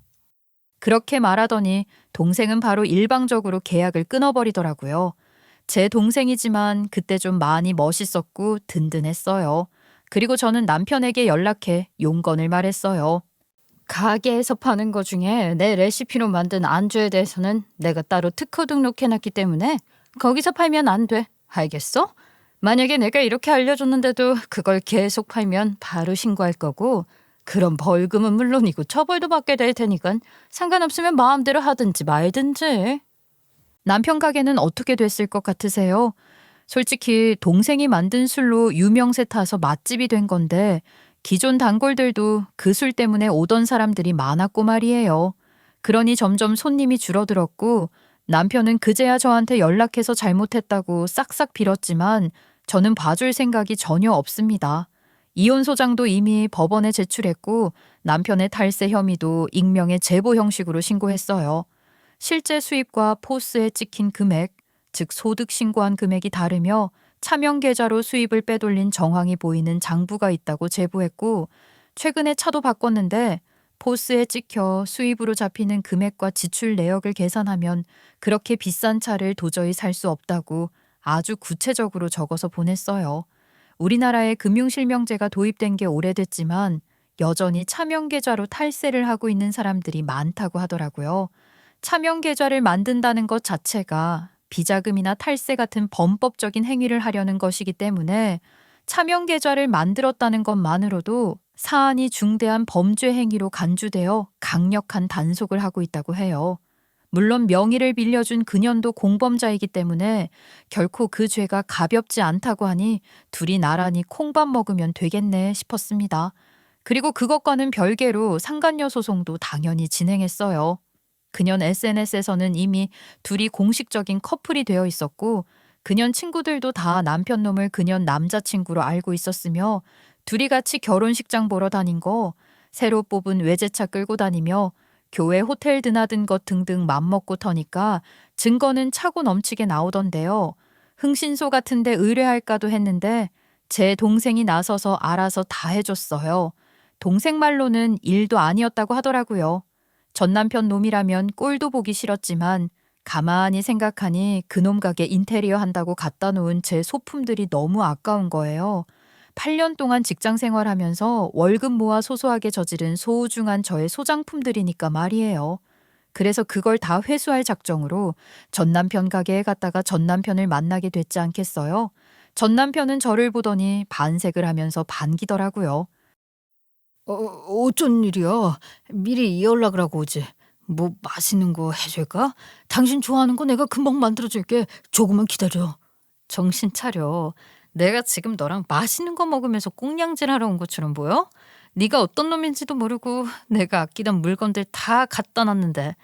그렇게 말하더니 동생은 바로 일방적으로 계약을 끊어버리더라고요. 제 동생이지만 그때 좀 많이 멋있었고 든든했어요. 그리고 저는 남편에게 연락해 용건을 말했어요. 가게에서 파는 거 중에 내 레시피로 만든 안주에 대해서는 내가 따로 특허 등록해놨기 때문에 거기서 팔면 안 돼. 알겠어? 만약에 내가 이렇게 알려줬는데도 그걸 계속 팔면 바로 신고할 거고 그럼 벌금은 물론이고 처벌도 받게 될 테니까 상관없으면 마음대로 하든지 말든지. 남편 가게는 어떻게 됐을 것 같으세요? 솔직히 동생이 만든 술로 유명세 타서 맛집이 된 건데 기존 단골들도 그 술 때문에 오던 사람들이 많았고 말이에요. 그러니 점점 손님이 줄어들었고 남편은 그제야 저한테 연락해서 잘못했다고 싹싹 빌었지만 저는 봐줄 생각이 전혀 없습니다. 이혼 소장도 이미 법원에 제출했고 남편의 탈세 혐의도 익명의 제보 형식으로 신고했어요. 실제 수입과 포스에 찍힌 금액, 즉 소득 신고한 금액이 다르며 차명 계좌로 수입을 빼돌린 정황이 보이는 장부가 있다고 제보했고 최근에 차도 바꿨는데 포스에 찍혀 수입으로 잡히는 금액과 지출 내역을 계산하면 그렇게 비싼 차를 도저히 살 수 없다고 아주 구체적으로 적어서 보냈어요. 우리나라에 금융실명제가 도입된 게 오래됐지만 여전히 차명 계좌로 탈세를 하고 있는 사람들이 많다고 하더라고요. 차명 계좌를 만든다는 것 자체가 비자금이나 탈세 같은 범법적인 행위를 하려는 것이기 때문에 차명 계좌를 만들었다는 것만으로도 사안이 중대한 범죄 행위로 간주되어 강력한 단속을 하고 있다고 해요. 물론 명의를 빌려준 그년도 공범자이기 때문에 결코 그 죄가 가볍지 않다고 하니 둘이 나란히 콩밥 먹으면 되겠네 싶었습니다. 그리고 그것과는 별개로 상간녀 소송도 당연히 진행했어요. 그년 SNS에서는 이미 둘이 공식적인 커플이 되어 있었고 그년 친구들도 다 남편 놈을 그년 남자친구로 알고 있었으며 둘이 같이 결혼식장 보러 다닌 거, 새로 뽑은 외제차 끌고 다니며 교회 호텔 드나든 것 등등 맘먹고 터니까 증거는 차고 넘치게 나오던데요. 흥신소 같은데 의뢰할까도 했는데 제 동생이 나서서 알아서 다 해줬어요. 동생 말로는 일도 아니었다고 하더라고요. 전 남편 놈이라면 꼴도 보기 싫었지만 가만히 생각하니 그놈 가게 인테리어 한다고 갖다 놓은 제 소품들이 너무 아까운 거예요. 8년 동안 직장 생활하면서 월급 모아 소소하게 저지른 소중한 저의 소장품들이니까 말이에요. 그래서 그걸 다 회수할 작정으로 전 남편 가게에 갔다가 전 남편을 만나게 됐지 않겠어요? 전 남편은 저를 보더니 반색을 하면서 반기더라고요. 어쩐 일이야? 미리 연락을 하고 오지. 뭐 맛있는 거 해줄까? 당신 좋아하는 거 내가 금방 만들어줄게. 조금만 기다려. 정신 차려. 내가 지금 너랑 맛있는 거 먹으면서 꽁냥질 하러 온 것처럼 보여? 네가 어떤 놈인지도 모르고 내가 아끼던 물건들 다 갖다 놨는데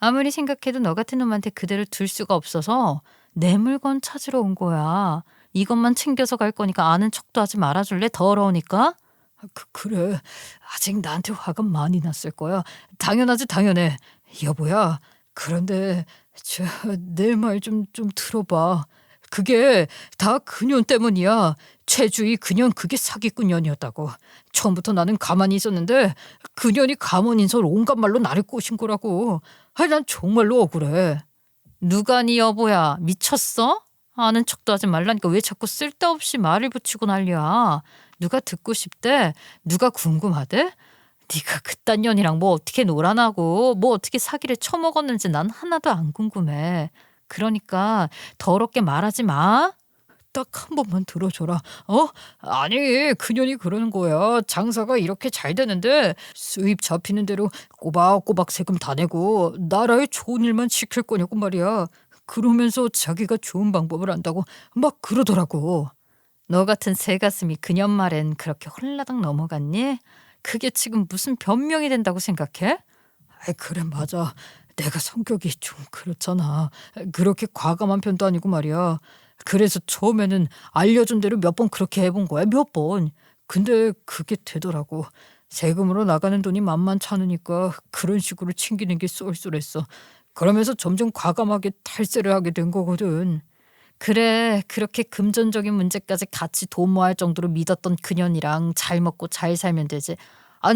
아무리 생각해도 너 같은 놈한테 그대로 둘 수가 없어서 내 물건 찾으러 온 거야. 이것만 챙겨서 갈 거니까 아는 척도 하지 말아줄래? 더러우니까. 그래. 아직 나한테 화가 많이 났을 거야. 당연하지 당연해. 여보야. 그런데 내 말 좀 들어봐. 그게 다 그년 때문이야. 최주희 그년 그게 사기꾼년이었다고. 처음부터 나는 가만히 있었는데 그년이 가문인설 온갖 말로 나를 꼬신 거라고. 아니 난 정말로 억울해. 누가 네 여보야. 미쳤어? 아는 척도 하지 말라니까 왜 자꾸 쓸데없이 말을 붙이고 난리야. 누가 듣고 싶대? 누가 궁금하대? 네가 그딴 년이랑 뭐 어떻게 놀아나고 뭐 어떻게 사기를 쳐먹었는지 난 하나도 안 궁금해. 그러니까 더럽게 말하지 마. 딱 한 번만 들어줘라. 아니 그년이 그러는 거야. 장사가 이렇게 잘 되는데 수입 잡히는 대로 꼬박꼬박 세금 다 내고 나라에 좋은 일만 시킬 거냐고 말이야. 그러면서 자기가 좋은 방법을 안다고 막 그러더라고. 너 같은 새가슴이 그년 말엔 그렇게 홀라당 넘어갔니? 그게 지금 무슨 변명이 된다고 생각해? 아이 그래 맞아. 내가 성격이 좀 그렇잖아. 그렇게 과감한 편도 아니고 말이야. 그래서 처음에는 알려준 대로 몇 번 그렇게 해본 거야. 몇 번. 근데 그게 되더라고. 세금으로 나가는 돈이 만만치 않으니까 그런 식으로 챙기는 게 쏠쏠했어. 그러면서 점점 과감하게 탈세를 하게 된 거거든. 그래 그렇게 금전적인 문제까지 같이 도모할 정도로 믿었던 그년이랑 잘 먹고 잘 살면 되지.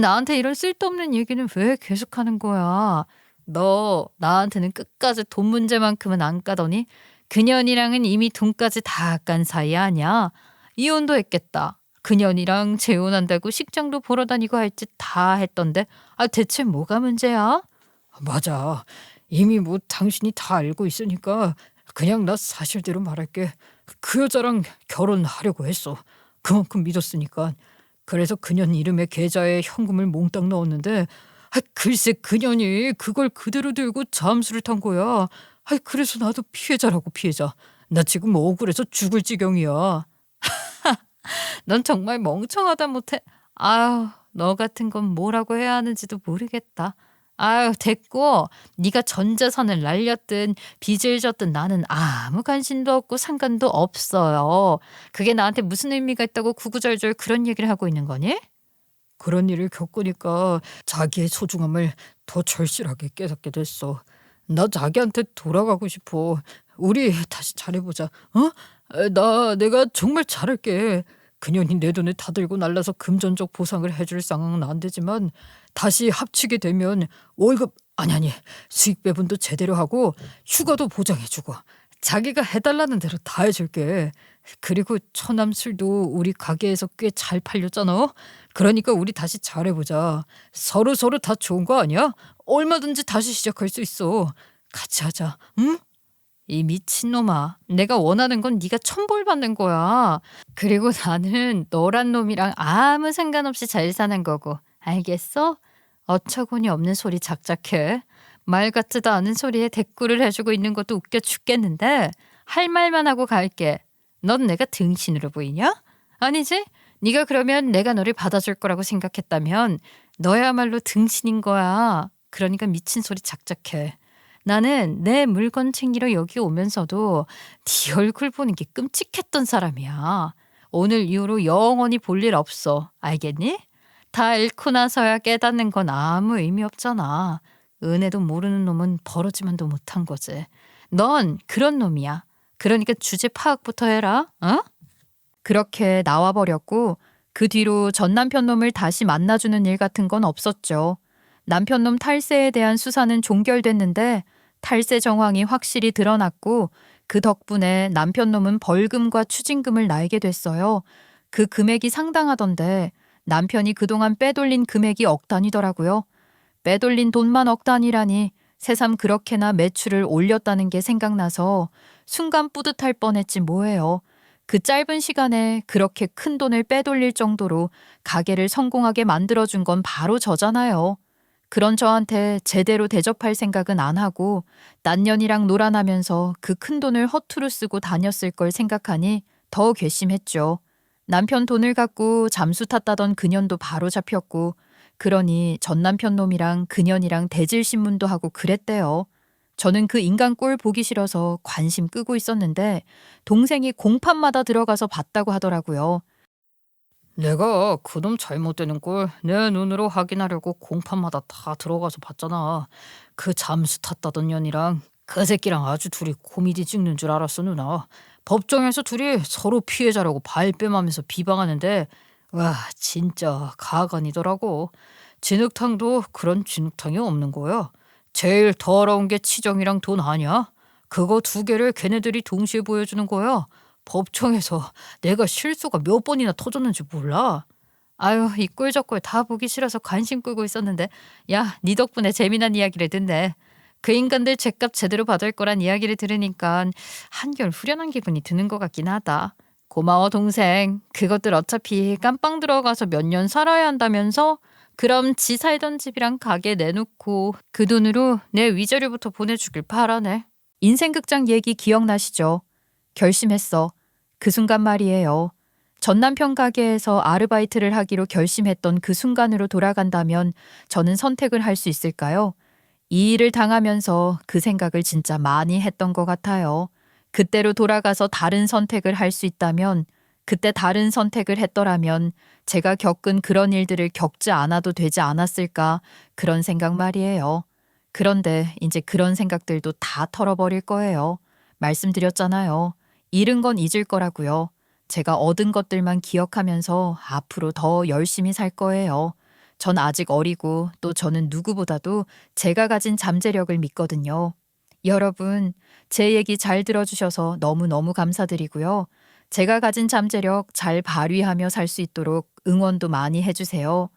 나한테 이런 쓸데없는 얘기는 왜 계속하는 거야. 너 나한테는 끝까지 돈 문제만큼은 안 까더니 그년이랑은 이미 돈까지 다 깐 사이 아니야. 이혼도 했겠다. 그년이랑 재혼한다고 식장도 보러 다니고 할 짓 다 했던데 대체 뭐가 문제야? 맞아. 이미 뭐 당신이 다 알고 있으니까 그냥 나 사실대로 말할게. 그 여자랑 결혼하려고 했어. 그만큼 믿었으니까. 그래서 그년 이름의 계좌에 현금을 몽땅 넣었는데 글쎄 그년이 그걸 그대로 들고 잠수를 탄 거야. 그래서 나도 피해자라고 피해자. 나 지금 억울해서 죽을 지경이야. 넌 정말 멍청하다 못해. 아유 너 같은 건 뭐라고 해야 하는지도 모르겠다. 아유 됐고 네가 전 재산을 날렸든 빚을 졌든 나는 아무 관심도 없고 상관도 없어요. 그게 나한테 무슨 의미가 있다고 구구절절 그런 얘기를 하고 있는 거니? 그런 일을 겪으니까 자기의 소중함을 더 절실하게 깨닫게 됐어. 나 자기한테 돌아가고 싶어. 우리 다시 잘해보자. 내가 정말 잘할게. 그년이 내 돈을 다 들고 날라서 금전적 보상을 해줄 상황은 안 되지만 다시 합치게 되면 월급 아니 수익 배분도 제대로 하고 휴가도 보장해주고 자기가 해달라는 대로 다 해줄게. 그리고 처남 술도 우리 가게에서 꽤 잘 팔렸잖아. 그러니까 우리 다시 잘해보자. 서로 다 좋은 거 아니야? 얼마든지 다시 시작할 수 있어. 같이 하자. 응? 이 미친놈아. 내가 원하는 건 네가 천벌받는 거야. 그리고 나는 너란 놈이랑 아무 상관없이 잘 사는 거고. 알겠어? 어처구니 없는 소리 작작해. 말 같지도 않은 소리에 대꾸를 해주고 있는 것도 웃겨 죽겠는데 할 말만 하고 갈게. 넌 내가 등신으로 보이냐? 아니지? 네가 그러면 내가 너를 받아줄 거라고 생각했다면 너야말로 등신인 거야. 그러니까 미친 소리 작작해. 나는 내 물건 챙기러 여기 오면서도 네 얼굴 보는 게 끔찍했던 사람이야. 오늘 이후로 영원히 볼 일 없어. 알겠니? 다 잃고 나서야 깨닫는 건 아무 의미 없잖아. 은혜도 모르는 놈은 버러지만도 못한 거지. 넌 그런 놈이야. 그러니까 주제 파악부터 해라. 그렇게 나와버렸고 그 뒤로 전 남편 놈을 다시 만나주는 일 같은 건 없었죠. 남편 놈 탈세에 대한 수사는 종결됐는데 탈세 정황이 확실히 드러났고 그 덕분에 남편 놈은 벌금과 추징금을 날게 됐어요. 그 금액이 상당하던데 남편이 그동안 빼돌린 금액이 억 단위더라고요. 빼돌린 돈만 억 단위라니 새삼 그렇게나 매출을 올렸다는 게 생각나서 순간 뿌듯할 뻔했지 뭐예요. 그 짧은 시간에 그렇게 큰 돈을 빼돌릴 정도로 가게를 성공하게 만들어준 건 바로 저잖아요. 그런 저한테 제대로 대접할 생각은 안 하고 딴 년이랑 놀아나면서 그 큰 돈을 허투루 쓰고 다녔을 걸 생각하니 더 괘씸했죠. 남편 돈을 갖고 잠수 탔다던 그년도 바로 잡혔고, 그러니 전 남편 놈이랑 그년이랑 대질신문도 하고 그랬대요. 저는 그 인간 꼴 보기 싫어서 관심 끄고 있었는데 동생이 공판마다 들어가서 봤다고 하더라고요. 내가 그놈 잘못되는 걸 내 눈으로 확인하려고 공판마다 다 들어가서 봤잖아. 그 잠수 탔다던 년이랑 그 새끼랑 아주 둘이 코미디 찍는 줄 알았어, 누나. 법정에서 둘이 서로 피해자라고 발뺌하면서 비방하는데 와, 진짜 가관이더라고. 진흙탕도 그런 진흙탕이 없는 거야. 제일 더러운 게 치정이랑 돈 아니야? 그거 두 개를 걔네들이 동시에 보여주는 거야. 법정에서 내가 실수가 몇 번이나 터졌는지 몰라. 아유, 이 꼴 저 꼴 다 보기 싫어서 관심 끌고 있었는데, 야, 네 덕분에 재미난 이야기를 듣네. 그 인간들 죗값 제대로 받을 거란 이야기를 들으니까 한결 후련한 기분이 드는 것 같긴 하다. 고마워, 동생. 그것들 어차피 깜빵 들어가서 몇 년 살아야 한다면서? 그럼 지 살던 집이랑 가게 내놓고 그 돈으로 내 위자료부터 보내주길 바라네. 인생극장 얘기 기억나시죠? 결심했어. 그 순간 말이에요. 전 남편 가게에서 아르바이트를 하기로 결심했던 그 순간으로 돌아간다면 저는 선택을 할 수 있을까요? 이 일을 당하면서 그 생각을 진짜 많이 했던 것 같아요. 그때로 돌아가서 다른 선택을 할 수 있다면, 그때 다른 선택을 했더라면 제가 겪은 그런 일들을 겪지 않아도 되지 않았을까, 그런 생각 말이에요. 그런데 이제 그런 생각들도 다 털어버릴 거예요. 말씀드렸잖아요. 잃은 건 잊을 거라고요. 제가 얻은 것들만 기억하면서 앞으로 더 열심히 살 거예요. 전 아직 어리고 또 저는 누구보다도 제가 가진 잠재력을 믿거든요. 여러분, 제 얘기 잘 들어주셔서 너무너무 감사드리고요. 제가 가진 잠재력 잘 발휘하며 살 수 있도록 응원도 많이 해주세요.